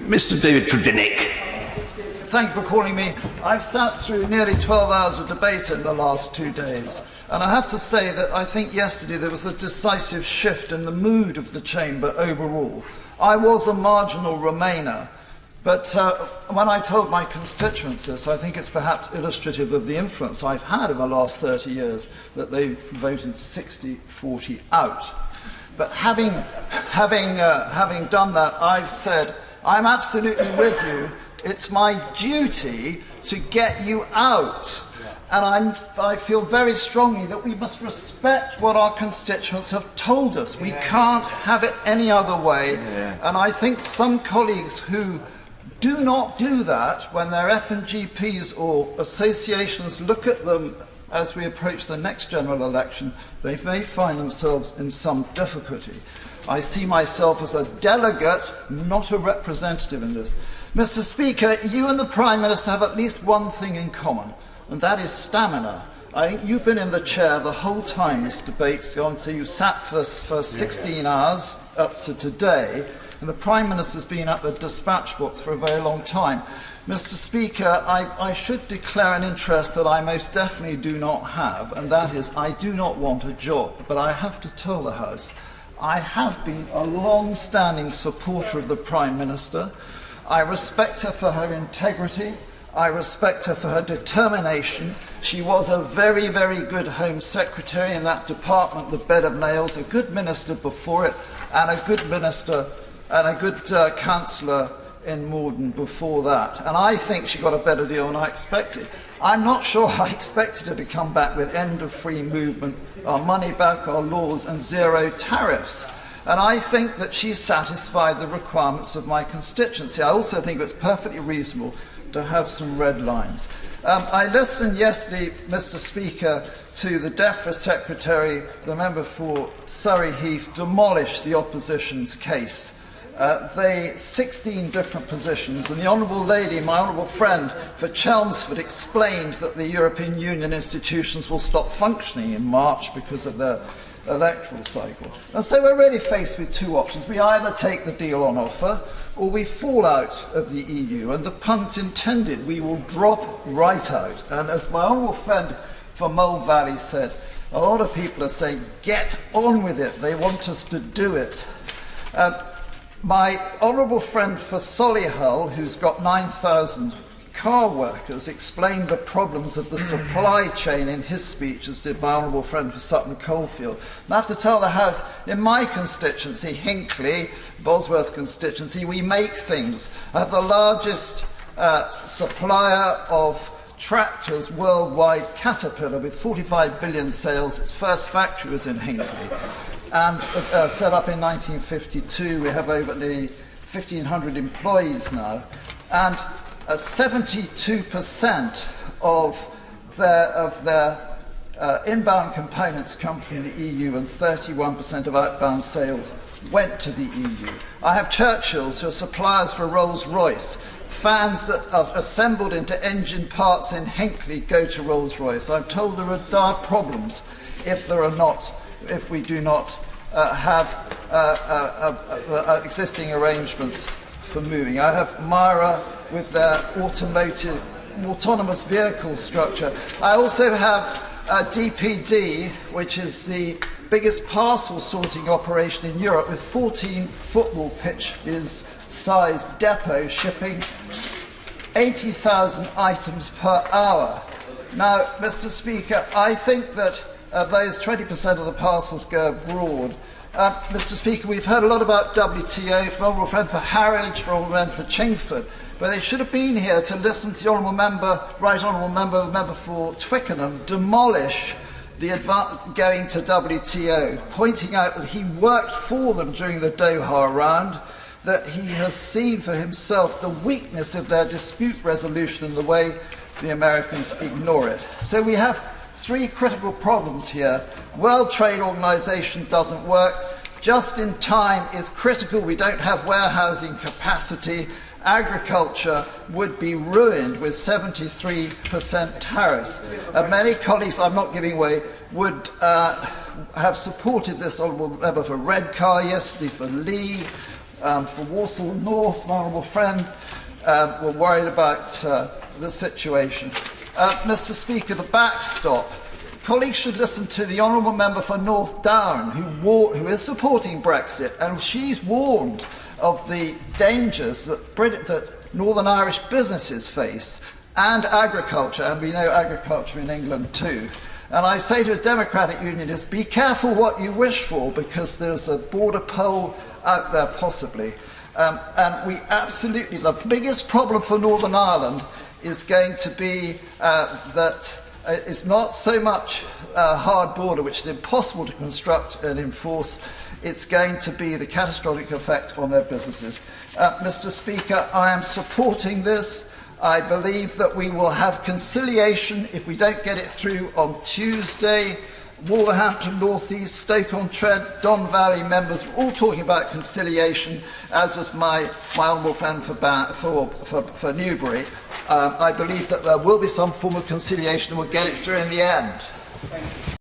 Mr. David Tredinnick. Thank you for calling me. I've sat through nearly 12 hours of debate in the last 2 days, and I have to say that I think yesterday there was a decisive shift in the mood of the chamber overall. I was a marginal Remainer, but when I told my constituents this, I think it's perhaps illustrative of the influence I've had in the last 30 years, that they voted 60-40 out. But having done that, I've said, I'm absolutely with you. It's my duty to get you out. And I feel very strongly that we must respect what our constituents have told us. We can't have it any other way. And I think some colleagues who do not do that, when their FNGPs or associations look at them as we approach the next general election, they may find themselves in some difficulty. I see myself as a delegate, not a representative in this. Mr. Speaker, you and the Prime Minister have at least one thing in common, and that is stamina. I think you've been in the chair the whole time this debate's gone, so you sat for 16 hours up to today, and the Prime Minister's been at the dispatch box for a very long time. Mr. Speaker, I should declare an interest that I most definitely do not have, and that is I do not want a job, but I have to tell the House I have been a long-standing supporter of the Prime Minister. I respect her for her integrity. I respect her for her determination. She was a very, very good Home Secretary in that department, the bed of nails, a good minister before it, and a good minister and a good councillor in Morden before that. And I think she got a better deal than I expected. I'm not sure I expected her to come back with end of free movement, our money back, our laws, and zero tariffs. And I think that she satisfied the requirements of my constituency. I also think it's perfectly reasonable to have some red lines. I listened yesterday, Mr. Speaker, to the DEFRA Secretary, the member for Surrey Heath, demolish the opposition's case. 16 different positions, and the Honourable Lady, my honourable friend for Chelmsford, explained that the European Union institutions will stop functioning in March because of their electoral cycle. And so we're really faced with two options. We either take the deal on offer or we fall out of the EU, and the pun's intended, we will drop right out. And as my honourable friend for Mole Valley said, a lot of people are saying, get on with it, they want us to do it. My honourable friend for Solihull, who's got 9,000 car workers, explained the problems of the supply chain in his speech, as did my honourable friend for Sutton Coldfield. And I have to tell the House, in my constituency, Hinckley, Bosworth constituency, we make things. I have the largest supplier of tractors worldwide, Caterpillar, with 45 billion sales. Its first factory was in Hinckley. And set up in 1952, we have over 1,500 employees now, and 72% of their inbound components come from the EU, and 31% of outbound sales went to the EU. I have Churchills, who are suppliers for Rolls-Royce. Fans that are assembled into engine parts in Hinckley go to Rolls-Royce. I'm told there are dire problems if we do not have existing arrangements for moving. I have Myra with their autonomous vehicle structure. I also have DPD, which is the biggest parcel sorting operation in Europe, with 14 football pitches sized depots shipping 80,000 items per hour. Now, Mr. Speaker, I think that those 20% of the parcels go abroad. Mr. Speaker, we've heard a lot about WTO from Honourable Friend for Harwich, from Honourable Member for Chingford, but they should have been here to listen to the Honourable Member, Right Honourable Member, the Member for Twickenham, demolish the going to WTO, pointing out that he worked for them during the Doha round, that he has seen for himself the weakness of their dispute resolution and the way the Americans ignore it. So we have three critical problems here. World Trade Organization doesn't work. Just in time is critical. We don't have warehousing capacity. Agriculture would be ruined with 73% tariffs. Many colleagues, I'm not giving away, would have supported this honourable member for Redcar yesterday, for Lee, For Walsall North, my honourable friend, we're worried about the situation. Mr. Speaker, the backstop. Colleagues should listen to the honourable member for North Down, who is supporting Brexit, and she's warned of the dangers that Northern Irish businesses face, and agriculture, and we know agriculture in England too. And I say to a Democratic Unionist, be careful what you wish for, because there's a border poll out there possibly. And we absolutely, the biggest problem for Northern Ireland is going to be that it's not so much a hard border, which is impossible to construct and enforce. It's going to be the catastrophic effect on their businesses. Mr. Speaker, I am supporting this. I believe that we will have conciliation if we don't get it through on Tuesday. Wolverhampton, North East, Stoke-on-Trent, Don Valley members were all talking about conciliation, as was my honourable friend for Newbury. I believe that there will be some form of conciliation and we'll get it through in the end.